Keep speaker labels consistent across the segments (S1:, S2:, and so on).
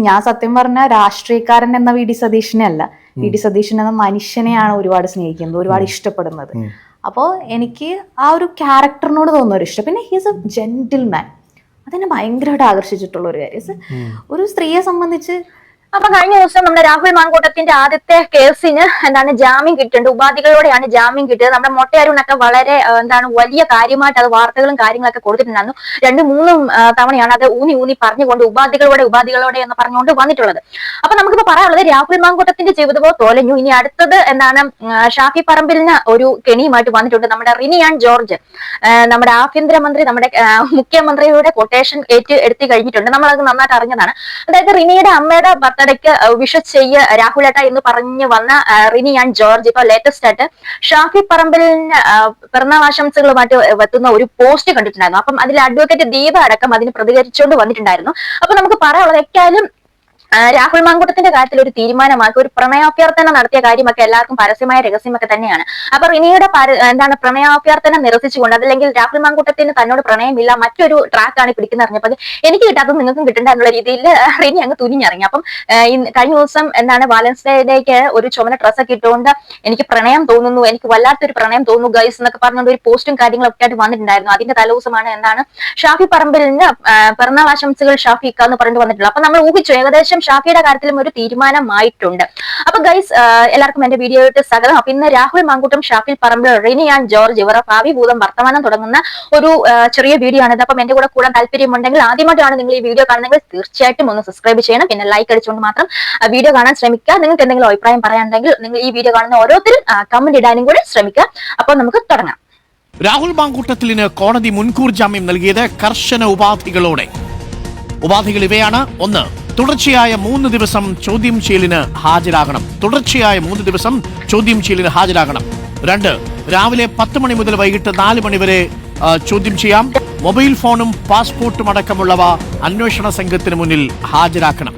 S1: ഞാൻ സത്യം പറഞ്ഞ രാഷ്ട്രീയക്കാരൻ എന്ന വി ഡി സതീശനെ അല്ല, വി ഡി സതീശൻ എന്ന മനുഷ്യനെയാണ് ഒരുപാട് സ്നേഹിക്കുന്നത്, ഒരുപാട് ഇഷ്ടപ്പെടുന്നത്. അപ്പോൾ എനിക്ക് ആ ഒരു ക്യാരക്ടറിനോട് തോന്നുന്ന ഒരു ഇഷ്ടം. പിന്നെ ഹീസ് എ ജെന്റിൽമാൻ, അതെന്നെ ഭയങ്കരമായിട്ട് ആകർഷിച്ചിട്ടുള്ള ഒരു കാര്യം. ഒരു സ്ത്രീയെ സംബന്ധിച്ച്.
S2: അപ്പൊ കഴിഞ്ഞ ദിവസം നമ്മുടെ രാഹുൽ മാങ്കൂട്ടത്തിന്റെ ആദ്യത്തെ കേസിന് ജാമ്യം കിട്ടിയിട്ടുണ്ട്. ഉപാധികളോടെയാണ് ജാമ്യം കിട്ടിയത്. നമ്മുടെ മൊട്ടയരുണൊക്കെ വളരെ വലിയ കാര്യമായിട്ട് അത് വാർത്തകളും കാര്യങ്ങളൊക്കെ കൊടുത്തിട്ടുണ്ടായിരുന്നു. 2-3 തവണയാണ് അത് ഊന്നി പറഞ്ഞുകൊണ്ട് ഉപാധികളോടെ എന്ന് പറഞ്ഞുകൊണ്ട് വന്നിട്ടുള്ളത്. അപ്പൊ നമുക്കിപ്പോ പറയാനുള്ളത് രാഹുൽ മാങ്കൂട്ടത്തിന്റെ ജീവിതമോ തോലഞ്ഞു. ഇനി അടുത്തത് ഷാഫി പറമ്പിലിന് ഒരു കെണിയുമായിട്ട് വന്നിട്ടുണ്ട് നമ്മുടെ റിനി ആൻഡ് ജോർജ്. നമ്മുടെ ആഭ്യന്തരമന്ത്രി, നമ്മുടെ മുഖ്യമന്ത്രിയുടെ കൊട്ടേഷൻ എടുത്തു കഴിഞ്ഞിട്ടുണ്ട്. നമ്മളത് നന്നായിട്ട് അറിഞ്ഞതാണ്. അതായത് റിനിയുടെ അമ്മയുടെ ബർത്ത്ഡേക്ക് വിഷ് ചെയ്യ രാഹുലേട്ട എന്ന് പറഞ്ഞു വന്ന റിനി ആൻഡ് ജോർജ് ഇപ്പൊ ലേറ്റസ്റ്റ് ആയിട്ട് ഷാഫി പറമ്പിലിന് പിറന്നാളാശംസകളുമായിട്ട് എത്തുന്ന ഒരു പോസ്റ്റ് കണ്ടിട്ടുണ്ടായിരുന്നു. അപ്പം അതിൽ അഡ്വക്കേറ്റ് ദീപ അടക്കം അതിന് പ്രതികരിച്ചുകൊണ്ട് വന്നിട്ടുണ്ടായിരുന്നു. അപ്പൊ നമുക്ക് പറയാനുള്ളത് എക്കാലും രാഹുൽ മാങ്കൂട്ടത്തിന്റെ കാര്യത്തിൽ ഒരു തീരുമാനമാക്കി ഒരു പ്രണയാഭ്യർത്ഥന നടത്തിയ കാര്യമൊക്കെ എല്ലാവർക്കും പരസ്യമായ രഹസ്യമൊക്കെ തന്നെയാണ്. അപ്പൊ റിനിയുടെ പ്രണയാഭ്യർത്ഥന നിരസിച്ചുകൊണ്ട്, അതല്ലെങ്കിൽ രാഹുൽ മാങ്കൂട്ടത്തിന് തന്നോട് പ്രണയമില്ല, മറ്റൊരു ട്രാക്കാണ് പിടിക്കുന്ന അറിഞ്ഞപ്പോൾ എനിക്ക് കിട്ടാത്തത് നിങ്ങൾക്കും കിട്ടണ്ട എന്നുള്ള രീതിയിൽ റിനി അങ്ങ് തുനിഞ്ഞിറങ്ങി. അപ്പം കഴിഞ്ഞ ദിവസം വാലൻസ് ഡേക്ക് ഒരു ചുമന്ന ഡ്രസ്സൊക്കെ ഇട്ടുകൊണ്ട് എനിക്ക് പ്രണയം തോന്നുന്നു, എനിക്ക് വല്ലാത്തൊരു പ്രണയം തോന്നുന്നു ഗൈസ് എന്നൊക്കെ പറഞ്ഞുകൊണ്ട് ഒരു പോസ്റ്റും കാര്യങ്ങളൊക്കെ ആയിട്ട് വന്നിട്ടുണ്ടായിരുന്നു. അതിന്റെ തലേദിവസമാണ് ഷാഫി പറമ്പിലിന് പിറന്നാളാശംസകൾ ഷാഫിക്ക എന്ന് പറഞ്ഞിട്ട് വന്നിട്ടുള്ളത്. അപ്പൊ നമ്മൾ ഊഹിച്ചു ഏകദേശം ഷാഫിയുടെ കാര്യത്തിലും ഒരു തീരുമാനമായിട്ടുണ്ട്. അപ്പൊ ഗൈസ് എല്ലാവർക്കും എന്റെ വീഡിയോയിട്ട് സ്വാഗതം. അപ്പൊ ഇന്ന് രാഹുൽ മാങ്കൂട്ടം, ഷാഫി പറമ്പിൽ, റിനി ആൻഡ് ജോർജ് ഇവരുടെ ഭാവി ഭൂതം വർത്തമാനം തുടങ്ങുന്ന ഒരു ചെറിയ വീഡിയോ ആണിത്. അപ്പം എന്റെ കൂടെ കൂടാൻ താല്പര്യമുണ്ടെങ്കിൽ, ആദ്യമായിട്ടാണ് നിങ്ങൾ ഈ വീഡിയോ കാണുന്നെങ്കിൽ തീർച്ചയായിട്ടും ഒന്ന് സബ്സ്ക്രൈബ് ചെയ്യണം. പിന്നെ ലൈക്ക് അടിച്ചുകൊണ്ട് മാത്രം വീഡിയോ കാണാൻ ശ്രമിക്കുക. നിങ്ങൾക്ക് എന്തെങ്കിലും അഭിപ്രായം പറയാനുണ്ടെങ്കിൽ നിങ്ങൾ ഈ വീഡിയോ കാണുന്ന ഓരോരുത്തരും കമന്റ് ഇടാനും കൂടെ ശ്രമിക്കുക. അപ്പൊ നമുക്ക് തുടങ്ങാം.
S3: രാഹുൽ മാങ്കൂട്ടത്തിന് കോടതി മുൻകൂർ ജാമ്യം നൽകിയത് കർശന ഉപാധികളോടെ. ഉപാധികൾ ഇവയാണ്: 1. തുടർച്ചയായ 3 ദിവസം ചോദ്യം ചെയ്യലിന് ഹാജരാകണം. 2. രാവിലെ 10 മണി മുതൽ വൈകിട്ട് 4 മണി വരെ ചോദ്യം ചെയ്യാം. മൊബൈൽ ഫോണും പാസ്പോർട്ടും അടക്കമുള്ളവ അന്വേഷണ സംഘത്തിന് മുന്നിൽ ഹാജരാക്കണം.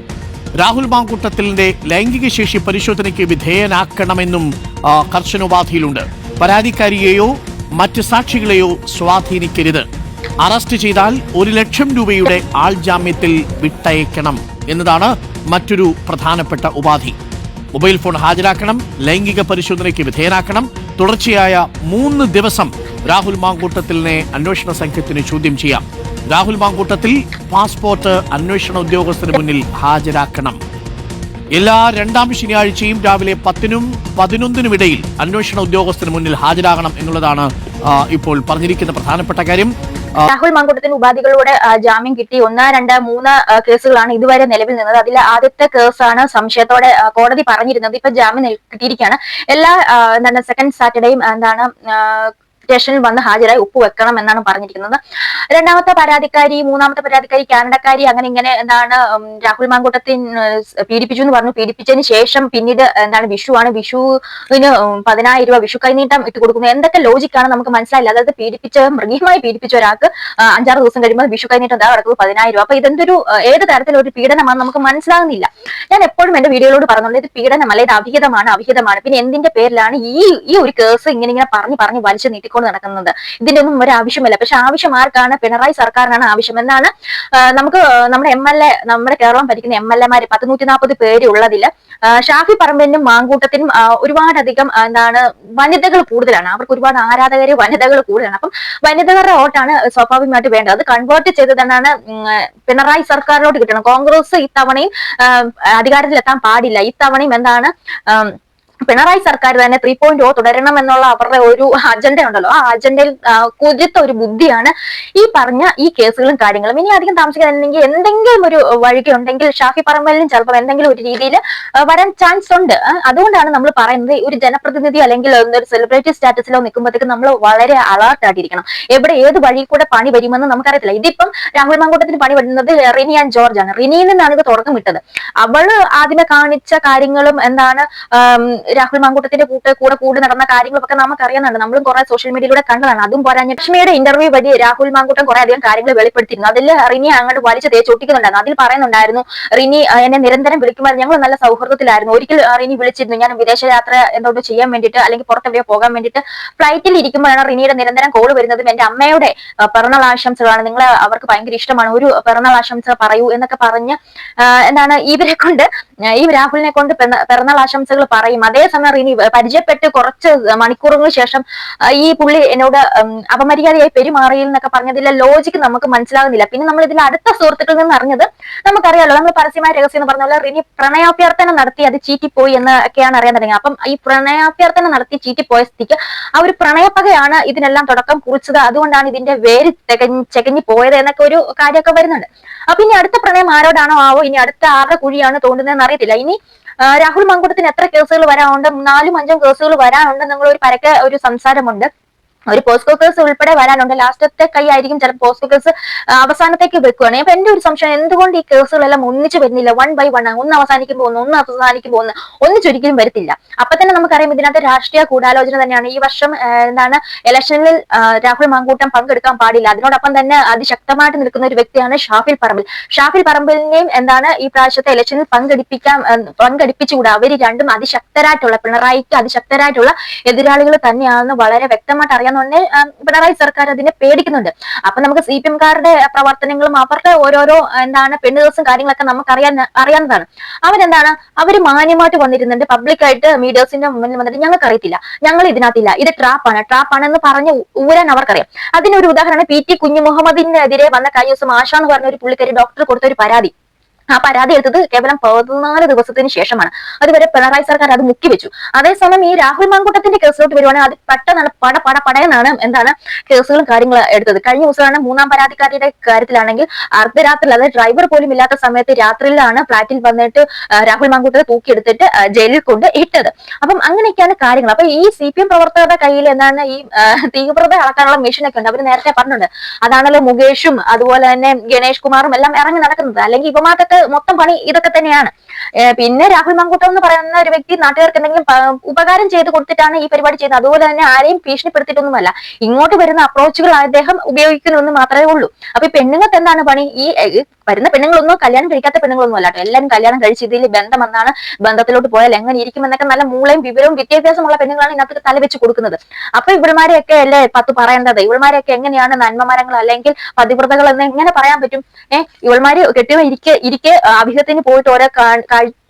S3: രാഹുൽ മാങ്കൂട്ടത്തിന്റെ ലൈംഗിക ശേഷി പരിശോധനയ്ക്ക് വിധേയനാക്കണമെന്നും കർശന ഉപാധിയിലുണ്ട്. പരാതിക്കാരിയെയോ മറ്റ് സാക്ഷികളെയോ സ്വാധീനിക്കരുത്. അറസ്റ്റ് ചെയ്താൽ 1 ലക്ഷം രൂപയുടെ ആൾജാമ്യത്തിൽ വിട്ടയക്കണം എന്നതാണ് മറ്റൊരു പ്രധാനപ്പെട്ട ഉപാധി. മൊബൈൽ ഫോൺ ഹാജരാക്കണം, ലൈംഗിക പരിശോധനയ്ക്ക് വിധേയനാക്കണം. തുടർച്ചയായ 3 ദിവസം രാഹുൽ മാങ്കൂട്ടത്തിലിനെ അന്വേഷണ സംഘത്തിന് ചോദ്യം ചെയ്യാം. രാഹുൽ മാങ്കൂട്ടത്തിൽ പാസ്പോർട്ട് അന്വേഷണ ഉദ്യോഗസ്ഥന് മുന്നിൽ ഹാജരാക്കണം. എല്ലാ 2ാം ശനിയാഴ്ചയും രാവിലെ 10-നും 11-നും ഇടയിൽ അന്വേഷണ ഉദ്യോഗസ്ഥന് മുന്നിൽ ഹാജരാകണം എന്നുള്ളതാണ് ഇപ്പോൾ പറഞ്ഞിരിക്കുന്ന പ്രധാനപ്പെട്ട കാര്യം.
S2: രാഹുൽ മാങ്കൂട്ടത്തിന് ഉപാധികളോടെ ജാമ്യം കിട്ടി. 1, 2, 3 കേസുകളാണ് ഇതുവരെ നിലവിൽ നിന്നത്. അതിൽ ആദ്യത്തെ കേസാണ് സംശയത്തോടെ കോടതി പറഞ്ഞിരുന്നത്. ഇപ്പൊ ജാമ്യം കിട്ടിയിരിക്കുകയാണ്. എല്ലാ സെക്കൻഡ് സാറ്റർഡേയും സ്റ്റേഷനിൽ വന്ന് ഹാജരായി ഒപ്പുവെക്കണം എന്നാണ് പറഞ്ഞിരിക്കുന്നത്. 2ാമത്തെ പരാതിക്കാരി, 3ാമത്തെ പരാതിക്കാരി കാനഡക്കാരി, അങ്ങനെ ഇങ്ങനെ രാഹുൽ മാങ്കൂട്ടത്തിന് പീഡിപ്പിച്ചു എന്ന് പറഞ്ഞു. പീഡിപ്പിച്ചതിന് ശേഷം പിന്നീട് വിഷുവാണ്, വിഷുവിന് 10,000 രൂപ വിഷു കൈനീട്ടം ഇട്ട് കൊടുക്കുന്നു. എന്തൊക്കെ ലോജിക്കാണ് നമുക്ക് മനസ്സിലായില്ല. അതായത് മൃഗീയമായി പീഡിപ്പിച്ച ഒരാൾക്ക് 5-6 ദിവസം കഴിയുമ്പോൾ വിഷു കൈനീട്ടം കിടക്കുന്നത് 10,000 രൂപ. അപ്പൊ ഇതെന്തൊരു ഏത് തരത്തിലൊരു പീഡനമാണെന്ന് നമുക്ക് മനസ്സിലാകുന്നില്ല. ഞാൻ എപ്പോഴും എന്റെ വീഡിയോയിലോട് പറഞ്ഞുള്ളത് ഇത് പീഡനമല്ല, ഇത് അവിഹിതമാണ്. പിന്നെ എന്തിന്റെ പേരിലാണ് ഈ ഒരു കേസ് ഇങ്ങനെ പറഞ്ഞ് വലിച്ചു നീട്ടിക്കൊണ്ട് നടക്കുന്നത്? ഇതിന്റെ ഒന്നും ഒരു ആവശ്യമില്ല. പക്ഷെ ആവശ്യം ആർക്കാണ്? പിണറായി സർക്കാരിനാണ് ആവശ്യം എന്നാണ് നമുക്ക് നമ്മുടെ കേരളം ഭരിക്കുന്ന MLA-മാര് 140 പേര് ഉള്ളതിൽ ഷാഫി പറമ്പിലിനും മാങ്കൂട്ടത്തിനും ഒരുപാടധികം വനിതകൾ കൂടുതലാണ്. അവർക്ക് ഒരുപാട് ആരാധകര്, വനിതകൾ കൂടുതലാണ്. അപ്പം വനിതകളുടെ വോട്ടാണ് സ്വാഭാവികമായിട്ട് വേണ്ടത്. അത് കൺവേർട്ട് ചെയ്തതാണ് പിണറായി സർക്കാരിലോട്ട് കിട്ടണം. കോൺഗ്രസ് ഇത്തവണയും അധികാരത്തിലെത്താൻ പാടില്ല. ഇത്തവണയും പിണറായി സർക്കാർ തന്നെ 3.0 തുടരണം എന്നുള്ള അവരുടെ ഒരു അജണ്ട ഉണ്ടല്ലോ. ആ അജണ്ടയിൽ കുതിർത്ത ഒരു ബുദ്ധിയാണ് ഈ കേസുകളും കാര്യങ്ങളും. ഇനി അധികം താമസിക്കാനില്ലെങ്കിൽ എന്തെങ്കിലും ഒരു വഴിക്ക് ഉണ്ടെങ്കിൽ ഷാഫി പറമ്പലിനും ചിലപ്പോൾ എന്തെങ്കിലും ഒരു രീതിയിൽ വരാൻ ചാൻസ് ഉണ്ട്. അതുകൊണ്ടാണ് നമ്മൾ പറയുന്നത് ഒരു ജനപ്രതിനിധി അല്ലെങ്കിൽ ഒരു സെലിബ്രിറ്റി സ്റ്റാറ്റസിലോ നിൽക്കുമ്പോഴത്തേക്കും നമ്മൾ വളരെ അലർട്ട് ആയിട്ടിരിക്കണം. ഏത് വഴി കൂടെ പണി വരുമെന്ന് നമുക്കറിയത്തില്ല. ഇതിപ്പം രാഹുൽ മാങ്കൂട്ടത്തിന് പണി വരുന്നത് റിനി ആൻഡ് ജോർജ് ആണ്. റിനിയിൽ നിന്നാണ് ഇത് തുടക്കം വിട്ടത്. അവള് ആദ്യമേ കാണിച്ച കാര്യങ്ങളും രാഹുൽ മാങ്കൂട്ടത്തിന്റെ കൂടെ നടന്ന കാര്യങ്ങളൊക്കെ നമുക്ക് അറിയുന്നുണ്ട്. നമ്മളും കുറെ സോഷ്യൽ മീഡിയയിലൂടെ കണ്ടതാണ്. അതും പോരാഞ്ഞ് ലക്ഷ്മിയുടെ ഇന്റർവ്യൂ വഴി രാഹുൽ മാങ്കൂട്ടം കുറെ അധികം കാര്യങ്ങൾ വെളിപ്പെടുത്തിയിരുന്നു. അതിൽ റിനി അങ്ങോട്ട് വലിച്ചു തേച്ചൊട്ടിക്കുന്നുണ്ടായിരുന്നു. അതിൽ പറയുന്നുണ്ടായിരുന്നു, റിനി എന്നെ നിരന്തരം വിളിക്കുമ്പോൾ ഞങ്ങൾ നല്ല സൗഹൃദത്തിലായിരുന്നു. ഒരിക്കൽ റിനി വിളിച്ചിരുന്നു, ഞാൻ വിദേശയാത്ര എന്തോട്ട് ചെയ്യാൻ വേണ്ടിയിട്ട് അല്ലെങ്കിൽ പുറത്തെവിടെയോ പോകാൻ വേണ്ടിയിട്ട് ഫ്ലൈറ്റിൽ ഇരിക്കുമ്പോഴാണ് റിനിയുടെ നിരന്തരം കോൾ വരുന്നതും എന്റെ അമ്മയുടെ പിറന്നാൾ ആശംസകളാണ്, നിങ്ങൾ അവർക്ക് ഭയങ്കര ഇഷ്ടമാണ്, ഒരു പിറന്നാൾ ആശംസ പറയൂ എന്നൊക്കെ പറഞ്ഞ് എന്താണ് ഇവരെ കൊണ്ട് ഈ രാഹുലിനെ കൊണ്ട് പിറന്നാൾ ആശംസകൾ പറയും. അതേസമയം റിനി പരിചയപ്പെട്ട് കുറച്ച് മണിക്കൂറുകൾക്ക് ശേഷം ഈ പുള്ളി എന്നോട് അപമര്യാദയായി പെരുമാറിയിൽ എന്നൊക്കെ പറഞ്ഞതിലെ ലോജിക്ക് നമുക്ക് മനസ്സിലാകുന്നില്ല. പിന്നെ നമ്മൾ ഇതിൽ അടുത്ത സുഹൃത്തുക്കളിൽ നിന്ന് അറിഞ്ഞത് നമുക്കറിയാലോ, നമ്മൾ പരസ്യമായ രഹസ്യം എന്ന് പറഞ്ഞ പോലെ റിനി പ്രണയാഭ്യർത്ഥന നടത്തി അത് ചീറ്റിപ്പോയി എന്നൊക്കെയാണ് അറിയാൻ തുടങ്ങിയത്. അപ്പം ഈ പ്രണയാഭ്യർത്ഥന നടത്തി ചീറ്റിപ്പോയ സ്ഥിതിക്ക് ആ ഒരു പ്രണയപ്പകയാണ് ഇതിനെല്ലാം തുടക്കം കുറിച്ചത്. അതുകൊണ്ടാണ് ഇതിന്റെ വേര് ചെകഞ്ഞു പോയത് എന്നൊക്കെ ഒരു കാര്യമൊക്കെ വരുന്നുണ്ട്. അപ്പൊ ഇനി അടുത്ത പ്രണയം ആരോടാണോ ആവോ, ഇനി അടുത്ത ആരുടെ കുഴിയാണ് തോണ്ടുന്നതെന്ന് അറിയത്തില്ല. ഇനി രാഹുൽ മാങ്കൂട്ടത്തിന് എത്ര കേസുകൾ വരാനുണ്ട്, 4-5 കേസുകൾ വരാനുണ്ട് എന്നുള്ള ഒരു പരക്കെ ഒരു സംസാരമുണ്ട്. ഒരു പോസ്കോ കേസ് ഉൾപ്പെടെ വരാനുണ്ട്. ലാസ്റ്റത്തെ കൈ ആയിരിക്കും ചിലപ്പോൾ പോസ്കോ കേസ് അവസാനത്തേക്ക് വെക്കുകയാണ്. അപ്പൊ എന്റെ ഒരു സംശയം, എന്തുകൊണ്ട് ഈ കേസുകളെല്ലാം ഒന്നിച്ച് വരുന്നില്ല, 1 by 1 ഒന്ന് അവസാനിക്കുമ്പോൾ ഒന്ന് അവസാനിക്കുമ്പോൾ ഒന്നിച്ചൊരിക്കലും വരത്തില്ല. അപ്പൊ തന്നെ നമുക്കറിയാം ഇതിനകത്ത് രാഷ്ട്രീയ ഗൂഢാലോചന തന്നെയാണ്. ഈ വർഷം എന്താണ് ഇലക്ഷനിൽ രാഹുൽ മാങ്കൂട്ടം പങ്കെടുക്കാൻ പാടില്ല. അതിനോടൊപ്പം തന്നെ അതിശക്തമായിട്ട് നിൽക്കുന്ന ഒരു വ്യക്തിയാണ് ഷാഫിൽ പറമ്പിൽ. ഷാഫിൽ പറമ്പിലിനെയും എന്താണ് ഈ പ്രാവശ്യത്തെ ഇലക്ഷനിൽ പങ്കെടുപ്പിച്ചുകൂടാ. അവര് രണ്ടും അതിശക്തരായിട്ടുള്ള, പിണറായിക്ക് അതിശക്തരായിട്ടുള്ള എതിരാളികൾ തന്നെയാണെന്ന് വളരെ വ്യക്തമായിട്ട് അറിയാം. പിണറായി സർക്കാർ അതിനെ പേടിക്കുന്നുണ്ട്. അപ്പൊ നമുക്ക് CPM-കാരുടെ പ്രവർത്തനങ്ങളും അവരുടെ ഓരോരോ എന്താണ് പെണ്ണുകേസും കാര്യങ്ങളൊക്കെ നമുക്ക് അറിയാവുന്നതാണ്. അവരെന്താണ്, അവര് മാന്യമായിട്ട് വന്നിരുന്നുണ്ട്, പബ്ലിക്കായിട്ട് മീഡിയസിന്റെ മുന്നിൽ വന്നിട്ട് ഞങ്ങൾക്ക് അറിയത്തില്ല, ഞങ്ങൾ ഇതിനകത്തില്ല, ഇത് ട്രാപ്പാണെന്ന് പറഞ്ഞ് ഊരാൻ അവർക്കറിയാം. അതിനൊരു ഉദാഹരണമാണ് PT കുഞ്ഞുമുഹമ്മദിനെതിരെ വന്ന കഴിഞ്ഞ ദിവസം ആശ എന്ന് പറഞ്ഞ ഒരു പുള്ളിക്കാരി ഡോക്ടർ കൊടുത്ത ഒരു പരാതി. ആ പരാതി എടുത്തത് കേവലം 14 ദിവസത്തിന് ശേഷമാണ്. അതുവരെ പിണറായി സർക്കാർ അത് മുക്കിവെച്ചു. അതേസമയം ഈ രാഹുൽ മാങ്കൂട്ടത്തിന്റെ കേസിലോട്ട് വരുവാണെങ്കിൽ അത് പെട്ടെന്നാണ് പടയെന്നാണ് എന്താണ് കേസുകളും കാര്യങ്ങളും എടുത്തത്. കഴിഞ്ഞ ദിവസമാണ് 3-ാം പരാതിക്കാരിയുടെ കാര്യത്തിലാണെങ്കിൽ അർദ്ധരാത്രിയിൽ, അതായത് ഡ്രൈവർ പോലും ഇല്ലാത്ത സമയത്ത് രാത്രിയിലാണ് ഫ്ളാറ്റിൽ വന്നിട്ട് രാഹുൽ മാങ്കൂട്ടത്തെ തൂക്കിയെടുത്തിട്ട് ജയിലിൽ കൊണ്ട് ഇട്ടത്. അപ്പം അങ്ങനെയൊക്കെയാണ് കാര്യങ്ങൾ. അപ്പൊ ഈ CPM പ്രവർത്തകരുടെ കയ്യിൽ എന്താണ് ഈ തീവ്രത അളക്കാനുള്ള മെഷീനൊക്കെ ഉണ്ട്. അവർ നേരത്തെ പറഞ്ഞിട്ടുണ്ട്, അതാണല്ലോ മുകേഷും അതുപോലെ തന്നെ ഗണേഷ് കുമാറും എല്ലാം ഇറങ്ങി നടക്കുന്നത്. അല്ലെങ്കിൽ ഇവമാർക്കൊക്കെ മൊത്തം പണി ഇതൊക്കെ തന്നെയാണ്. പിന്നെ രാഹുൽ മാങ്കൂട്ടം എന്ന് പറയുന്ന ഒരു വ്യക്തി നാട്ടുകാർക്ക് എന്തെങ്കിലും ഉപകാരം ചെയ്ത് കൊടുത്തിട്ടാണ് ഈ പരിപാടി ചെയ്യുന്നത്. അതുപോലെ തന്നെ ആരെയും ഭീഷണിപ്പെടുത്തിയിട്ടൊന്നുമല്ല. ഇങ്ങോട്ട് വരുന്ന അപ്രോച്ചുകൾ അദ്ദേഹം ഉപയോഗിക്കുന്നെന്ന് മാത്രമേ ഉള്ളൂ. അപ്പൊ ഈ പെണ്ണുങ്ങൾക്ക് എന്താണ് പണി, ഈ വരുന്ന പെണ്ണുങ്ങളൊന്നും കല്യാണം കഴിക്കാത്ത പെണ്ണുങ്ങളൊന്നും അല്ല കേട്ടോ. എല്ലാവരും കല്യാണം കഴിച്ച് ഇതിൽ ബന്ധം എന്നാണ്, ബന്ധത്തിലോട്ട് പോയാൽ എങ്ങനെ ഇരിക്കും എന്നൊക്കെ നല്ല മൂളയും വിവരവും വിദ്യാഭ്യാസമുള്ള പെണ്ണുങ്ങളാണ് ഇതിനകത്ത് തലവെച്ച് കൊടുക്കുന്നത്. അപ്പൊ ഇവൾമാരെയൊക്കെ അല്ലേ പത്ത് പറയേണ്ടത്, ഇവൾമാരെയൊക്കെ എങ്ങനെയാണ് നന്മമരങ്ങൾ അല്ലെങ്കിൽ പതിവ്രതകൾ എന്ന് എങ്ങനെ പറയാൻ പറ്റും? ഇവൾമാര് കെട്ടിയോ ഇരിക്കെ അഭിഹത്തിന് പോയിട്ട് ഓരോ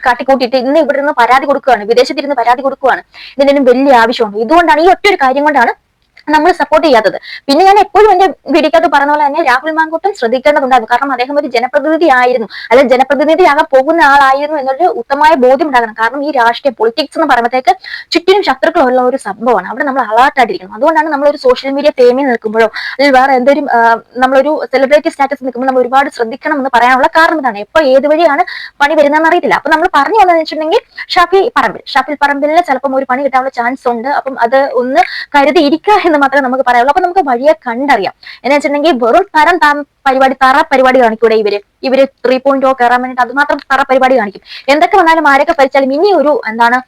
S2: കാട്ടിക്കൂട്ടിയിട്ട് ഇന്ന് ഇവിടെ നിന്ന് പരാതി കൊടുക്കുകയാണ്, വിദേശത്തിരുന്ന് പരാതി കൊടുക്കുകയാണ്. ഇതിനും വലിയ ആവശ്യമുണ്ട്. ഇതുകൊണ്ടാണ്, ഈ ഒറ്റൊരു കാര്യം കൊണ്ടാണ് നമ്മൾ സപ്പോർട്ട് ചെയ്യാത്തത്. പിന്നെ ഞാൻ എപ്പോഴും എന്റെ വീഡിയോക്കകത്ത് പറഞ്ഞ പോലെ തന്നെ രാഹുൽ മാങ്കൂട്ടം ശ്രദ്ധിക്കേണ്ടതുണ്ടായിരുന്നു. കാരണം അദ്ദേഹം ഒരു ജനപ്രതിനിധി ആയിരുന്നു, അല്ലെങ്കിൽ ജനപ്രതിനിധിയാകാൻ പോകുന്ന ആളായിരുന്നു എന്നൊരു ഉത്തമമായ ബോധ്യം ഉണ്ടാകണം. കാരണം ഈ രാഷ്ട്രീയ പൊളിറ്റിക്സ് എന്ന് പറയുമ്പോഴത്തേക്ക് ചുറ്റിനും ശത്രുക്കളുള്ള ഒരു സംഭവമാണ്. അവിടെ നമ്മൾ അലേർട്ടായിട്ടിരിക്കണം. അതുകൊണ്ടാണ് നമ്മളൊരു സോഷ്യൽ മീഡിയ ഫെയിമിൽ നിൽക്കുമ്പോഴോ അല്ലെങ്കിൽ വേറെ എന്തൊരു നമ്മളൊരു സെലിബ്രിറ്റി സ്റ്റാറ്റസ് നിൽക്കുമ്പോൾ നമ്മൾ ഒരുപാട് ശ്രദ്ധിക്കണം എന്ന് പറയാനുള്ള കാരണം ഇതാണ്. എപ്പോ ഏത് വഴിയാണ് പണി വരുന്നതെന്ന് അറിയത്തില്ല. അപ്പൊ നമ്മൾ പറഞ്ഞു വന്നതെന്ന് വെച്ചിട്ടുണ്ടെങ്കിൽ ഷാഫിൽ പറമ്പിലിന് ചിലപ്പം ഒരു പണി കിട്ടാനുള്ള ചാൻസ് ഉണ്ട്. അപ്പം അത് ഒന്ന് കരുതിയിരിക്കുക എന്ന് മാത്രമേ നമുക്ക് പറയാനുള്ളൂ. അപ്പൊ നമുക്ക് വഴിയെ കണ്ടറിയാം. എന്ന് വെച്ചിട്ടുണ്ടെങ്കിൽ വെറും തറ പരിപാടി കാണിക്കൂടെ ഇവര് 3.0 കയറാൻ വേണ്ടിട്ട് അത് മാത്രം തറ പരിപാടി കാണിക്കും. എന്തൊക്കെ വന്നാലും ആരൊക്കെ ഭരിച്ചാലും ഇനി ഒരു എന്താണ്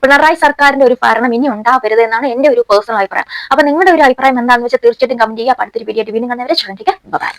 S2: പിണറായി സർക്കാരിന്റെ ഒരു ഭരണം ഇനി ഉണ്ടാവരുത് എന്നാണ് എന്റെ ഒരു പേഴ്സണൽ അഭിപ്രായം. അപ്പൊ നിങ്ങളുടെ ഒരു അഭിപ്രായം എന്താണെന്ന് വെച്ചാൽ തീർച്ചയായിട്ടും കമന്റ് ചെയ്യുക. അടുത്തൊരു വീഡിയോ വീണ്ടും കണ്ടവരെ ശ്രദ്ധിക്കുക. ബൈ.